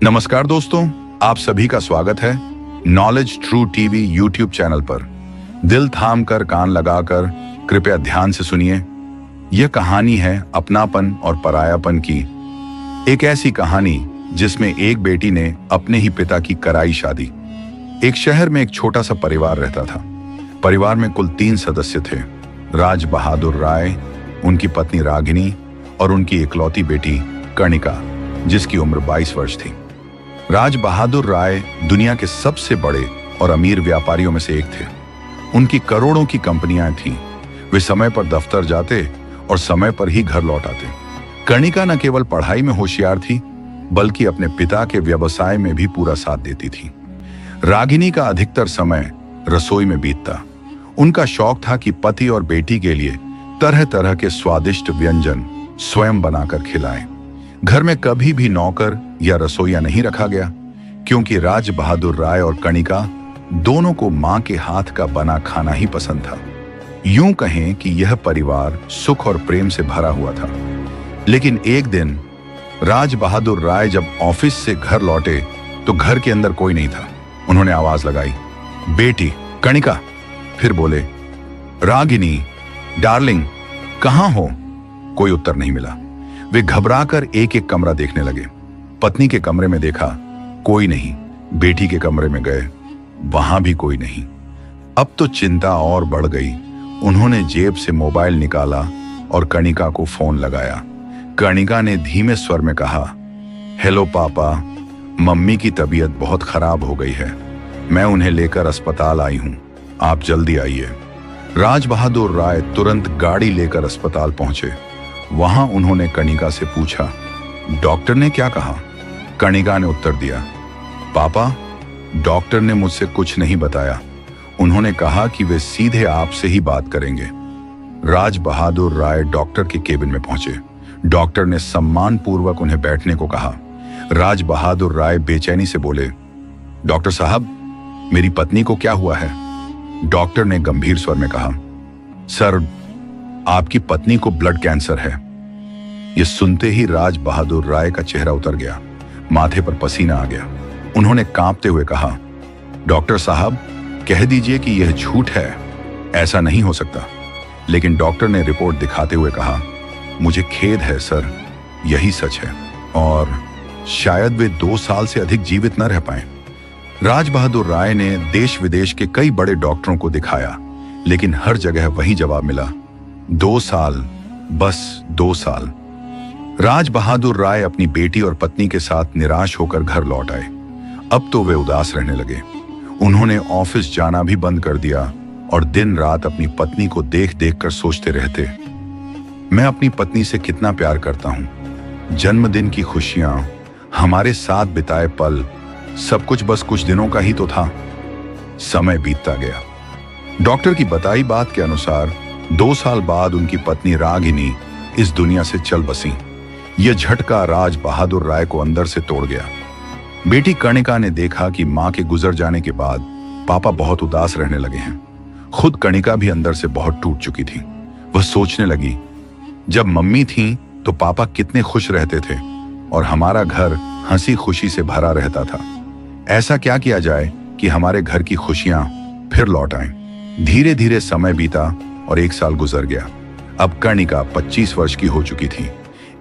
नमस्कार दोस्तों, आप सभी का स्वागत है knowledge true TV YouTube channel पर। दिल थाम कर कान लगाकर कृपया ध्यान से सुनिए। यह कहानी है अपनापन और परायापन की। एक ऐसी कहानी जिसमें एक बेटी ने अपने ही पिता की कराई शादी। एक शहर में एक छोटा सा परिवार रहता था। परिवार में कुल 3 सदस्य थे। राज बहादुर राय, उनकी पत्नी रागिनी और उनकी इकलौती बेटी कर्णिका, जिसकी उम्र 22 वर्ष थी। राज बहादुर राय दुनिया के सबसे बड़े और अमीर व्यापारियों में से एक थे। उनकी करोड़ों की कंपनियां थीं। वे समय पर दफ्तर जाते और समय पर ही घर लौट आते। कर्णिका न केवल पढ़ाई में होशियार थी, बल्कि अपने पिता के व्यवसाय में भी पूरा साथ देती थी। रागिनी का अधिकतर समय रसोई में बीतता। उनका शौक था कि पति और बेटी के लिए तरह तरह के स्वादिष्ट व्यंजन स्वयं बनाकर खिलाएं। घर में कभी भी नौकर या रसोइया नहीं रखा गया, क्योंकि राज बहादुर राय और कर्णिका दोनों को मां के हाथ का बना खाना ही पसंद था। यूं कहें कि यह परिवार सुख और प्रेम से भरा हुआ था। लेकिन एक दिन राज बहादुर राय जब ऑफिस से घर लौटे तो घर के अंदर कोई नहीं था। उन्होंने आवाज लगाई, बेटी कर्णिका। फिर बोले, रागिनी डार्लिंग, कहां हो? कोई उत्तर नहीं मिला। वे घबराकर एक एक कमरा देखने लगे। पत्नी के कमरे में देखा, कोई नहीं। बेटी के कमरे में गए, वहां भी कोई नहीं। अब तो चिंता और बढ़ गई। उन्होंने जेब से मोबाइल निकाला और कर्णिका को फोन लगाया। कर्णिका ने धीमे स्वर में कहा, हेलो पापा, मम्मी की तबीयत बहुत खराब हो गई है। मैं उन्हें लेकर अस्पताल आई हूं, आप जल्दी आइए। राज बहादुर राय तुरंत गाड़ी लेकर अस्पताल पहुंचे। वहां उन्होंने कर्णिका से पूछा, डॉक्टर ने क्या कहा? कर्णिका ने उत्तर दिया, पापा, डॉक्टर ने मुझसे कुछ नहीं बताया। उन्होंने कहा कि वे सीधे आपसे ही बात करेंगे। राज बहादुर राय डॉक्टर के केबिन में पहुंचे। डॉक्टर ने सम्मानपूर्वक उन्हें बैठने को कहा। राज बहादुर राय बेचैनी से बोले, डॉक्टर साहब, मेरी पत्नी को क्या हुआ है? डॉक्टर ने गंभीर स्वर में कहा, सर, आपकी पत्नी को ब्लड कैंसर है। यह सुनते ही राज बहादुर राय का चेहरा उतर गया, माथे पर पसीना आ गया। उन्होंने कांपते हुए कहा, डॉक्टर साहब, कह दीजिए कि यह झूठ है, ऐसा नहीं हो सकता। लेकिन डॉक्टर ने रिपोर्ट दिखाते हुए कहा, मुझे खेद है सर, यही सच है और शायद वे 2 साल से अधिक जीवित न रह पाए। राज बहादुर राय ने देश विदेश के कई बड़े डॉक्टरों को दिखाया, लेकिन हर जगह वही जवाब मिला, 2 साल, बस 2 साल। राज बहादुर राय अपनी बेटी और पत्नी के साथ निराश होकर घर लौट आए। अब तो वे उदास रहने लगे। उन्होंने ऑफिस जाना भी बंद कर दिया और दिन रात अपनी पत्नी को देख देख कर सोचते रहते, मैं अपनी पत्नी से कितना प्यार करता हूं। जन्मदिन की खुशियां, हमारे साथ बिताए पल, सब कुछ बस कुछ दिनों का ही तो था। समय बीतता गया। डॉक्टर की बताई बात के अनुसार 2 साल बाद उनकी पत्नी रागिनी इस दुनिया से चल बसी। यह झटका राज बहादुर राय को अंदर से तोड़ गया। बेटी कर्णिका ने देखा कि मां के गुजर जाने के बाद पापा बहुत उदास रहने लगे हैं। खुद कर्णिका भी अंदर से बहुत टूट चुकी थी। वह सोचने लगी, जब मम्मी थी तो पापा कितने खुश रहते थे और हमारा घर हंसी खुशी से भरा रहता था। ऐसा क्या किया जाए कि हमारे घर की खुशियां फिर लौट आएं। धीरे धीरे समय बीता और 1 साल गुजर गया। अब कर्णिका 25 वर्ष की हो चुकी थी।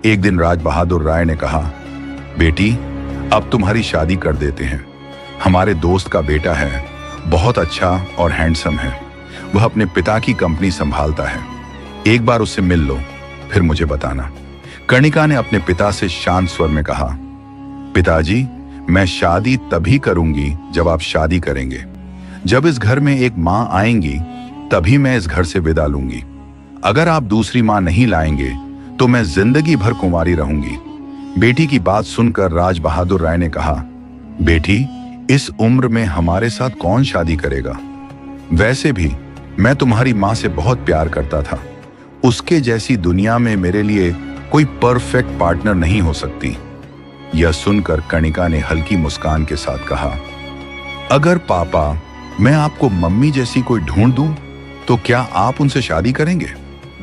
एक दिन राज बहादुर राय ने कहा, बेटी, अब तुम्हारी शादी कर देते हैं। हमारे दोस्त का बेटा है, बहुत अच्छा और हैंडसम है। वह अपने पिता की कंपनी संभालता है। एक बार उससे मिल लो, फिर मुझे बताना। कर्णिका ने अपने पिता से शांत स्वर में कहा, पिताजी, मैं शादी तभी करूंगी जब आप शादी करेंगे। जब इस घर में एक मां आएंगी तभी मैं इस घर से विदा लूंगी। अगर आप दूसरी मां नहीं लाएंगे तो मैं जिंदगी भर कुंवारी रहूंगी। बेटी की बात सुनकर राज बहादुर राय ने कहा, बेटी, इस उम्र में हमारे साथ कौन शादी करेगा? वैसे भी मैं तुम्हारी मां से बहुत प्यार करता था। उसके जैसी दुनिया में मेरे लिए कोई परफेक्ट पार्टनर नहीं हो सकती। यह सुनकर कर्णिका ने हल्की मुस्कान के साथ कहा, अगर पापा, मैं आपको मम्मी जैसी कोई ढूंढ दूं तो क्या आप उनसे शादी करेंगे?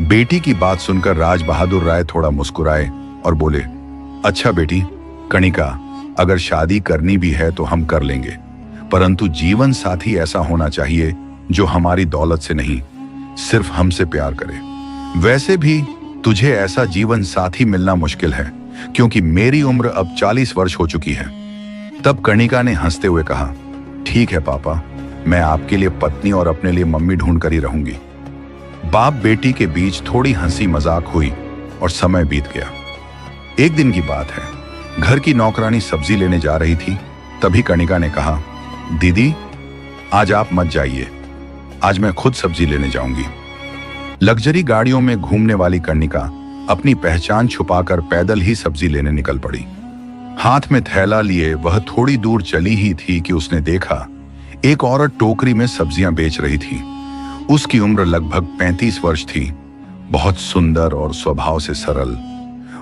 बेटी की बात सुनकर राज बहादुर राय थोड़ा मुस्कुराए और बोले, अच्छा बेटी कर्णिका, अगर शादी करनी भी है तो हम कर लेंगे, परंतु जीवन साथी ऐसा होना चाहिए जो हमारी दौलत से नहीं, सिर्फ हमसे प्यार करे। वैसे भी तुझे ऐसा जीवन साथी मिलना मुश्किल है, क्योंकि मेरी उम्र अब 40 वर्ष हो चुकी है। तब कर्णिका ने हंसते हुए कहा, ठीक है पापा, मैं आपके लिए पत्नी और अपने लिए मम्मी ढूंढ कर ही रहूंगी। बाप बेटी के बीच थोड़ी हंसी मजाक हुई और समय बीत गया। एक दिन की बात है, घर की नौकरानी सब्जी लेने जा रही थी। तभी कर्णिका ने कहा, दीदी आज आप मत जाइए, आज मैं खुद सब्जी लेने जाऊंगी। लग्जरी गाड़ियों में घूमने वाली कर्णिका अपनी पहचान छुपाकर पैदल ही सब्जी लेने निकल पड़ी। हाथ में थैला लिए वह थोड़ी दूर चली ही थी कि उसने देखा एक औरत टोकरी में सब्जियां बेच रही थी। उसकी उम्र लगभग 35 वर्ष थी, बहुत सुंदर और स्वभाव से सरल।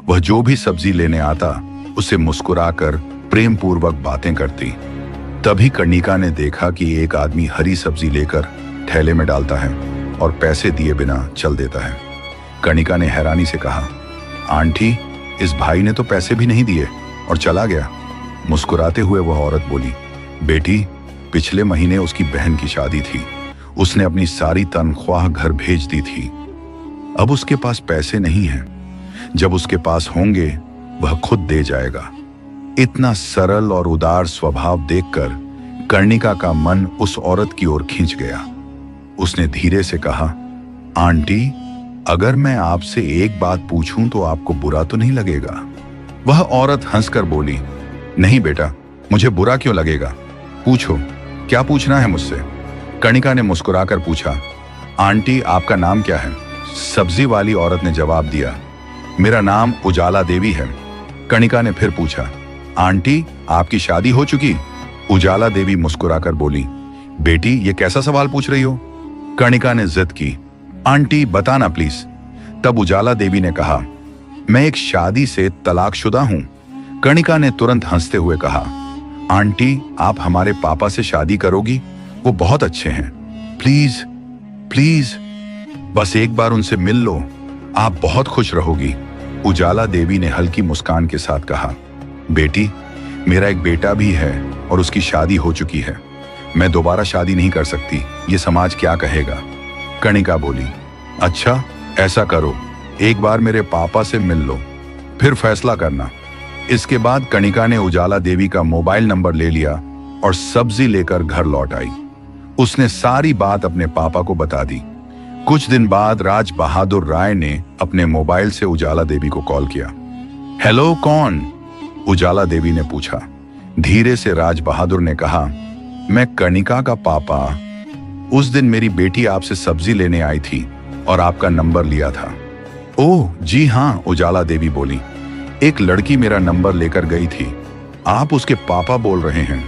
वह जो भी सब्जी लेने आता उसे मुस्कुराकर प्रेम पूर्वक बातें करती। तभी कर्णिका ने देखा कि एक आदमी हरी सब्जी लेकर थैले में डालता है और पैसे दिए बिना चल देता है। कर्णिका ने हैरानी से कहा, आंटी, इस भाई ने तो पैसे भी नहीं दिए और चला गया। मुस्कुराते हुए वह औरत बोली, बेटी, पिछले महीने उसकी बहन की शादी थी, उसने अपनी सारी तनख्वाह घर भेज दी थी। अब उसके पास पैसे नहीं हैं, जब उसके पास होंगे वह खुद दे जाएगा। इतना सरल और उदार स्वभाव देखकर कर्णिका का मन उस औरत की ओर खींच गया। उसने धीरे से कहा, आंटी, अगर मैं आपसे एक बात पूछूं तो आपको बुरा तो नहीं लगेगा? वह औरत हंसकर बोली, नहीं बेटा, मुझे बुरा क्यों लगेगा, पूछो, क्या पूछना है मुझसे? कर्णिका ने मुस्कुराकर पूछा, आंटी, आपका नाम क्या है? सब्जी वाली औरत ने जवाब दिया, मेरा नाम उजाला देवी है। कर्णिका ने फिर पूछा, आंटी, आपकी शादी हो चुकी? उजाला देवी मुस्कुराकर बोली, बेटी, ये कैसा सवाल पूछ रही हो? कर्णिका ने जिद की, आंटी बताना प्लीज। तब उजाला देवी ने कहा, मैं एक शादी से तलाकशुदा हूं। कर्णिका ने तुरंत हंसते हुए कहा, आंटी, आप हमारे पापा से शादी करोगी? वो बहुत अच्छे हैं, प्लीज प्लीज, बस एक बार उनसे मिल लो, आप बहुत खुश रहोगी। उजाला देवी ने हल्की मुस्कान के साथ कहा, बेटी, मेरा एक बेटा भी है और उसकी शादी हो चुकी है, मैं दोबारा शादी नहीं कर सकती, ये समाज क्या कहेगा? कर्णिका बोली, अच्छा ऐसा करो, एक बार मेरे पापा से मिल लो, फिर फैसला करना। इसके बाद कर्णिका ने उजाला देवी का मोबाइल नंबर ले लिया और सब्जी लेकर घर लौट आई। उसने सारी बात अपने पापा को बता दी। कुछ दिन बाद राज बहादुर राय ने अपने मोबाइल से उजाला देवी को कॉल किया। हेलो, कौन? उजाला देवी ने पूछा। धीरे से राज बहादुर ने कहा, मैं कर्णिका का पापा, उस दिन मेरी बेटी आपसे सब्जी लेने आई थी और आपका नंबर लिया था। ओह जी हाँ, उजाला देवी बोली, एक लड़की मेरा नंबर लेकर गई थी, आप उसके पापा बोल रहे हैं?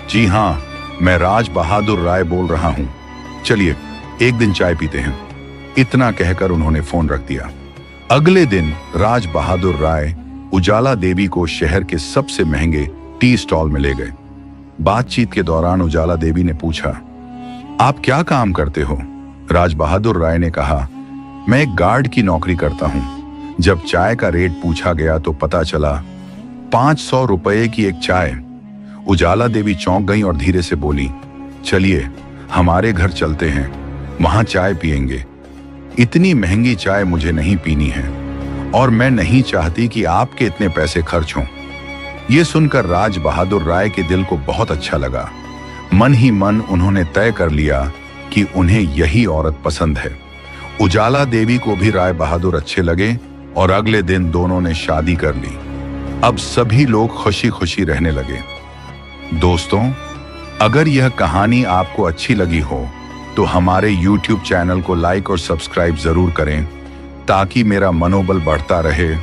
जी हाँ, मैं राज बहादुर राय बोल रहा हूं, चलिए एक दिन चाय पीते हैं। इतना कहकर उन्होंने फोन रख दिया। अगले दिन राज बहादुर राय उजाला देवी को शहर के सबसे महंगे टी स्टॉल में ले गए। बातचीत के दौरान उजाला देवी ने पूछा, आप क्या काम करते हो? राज बहादुर राय ने कहा, मैं एक गार्ड की नौकरी करता हूं। जब चाय का रेट पूछा गया तो पता चला 500 रुपए की एक चाय। उजाला देवी चौंक गई और धीरे से बोली, चलिए हमारे घर चलते हैं, वहां चाय पिएंगे। इतनी महंगी चाय मुझे नहीं पीनी है और मैं नहीं चाहती कि आपके इतने पैसे खर्च हों। यह सुनकर राज बहादुर राय के दिल को बहुत अच्छा लगा। मन ही मन उन्होंने तय कर लिया कि उन्हें यही औरत पसंद है। उजाला देवी को भी राय बहादुर अच्छे लगे और अगले दिन दोनों ने शादी कर ली। अब सभी लोग खुशी खुशी रहने लगे। दोस्तों, अगर यह कहानी आपको अच्छी लगी हो तो हमारे YouTube चैनल को लाइक और सब्सक्राइब जरूर करें, ताकि मेरा मनोबल बढ़ता रहे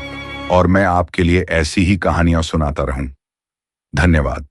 और मैं आपके लिए ऐसी ही कहानियां सुनाता रहूं। धन्यवाद।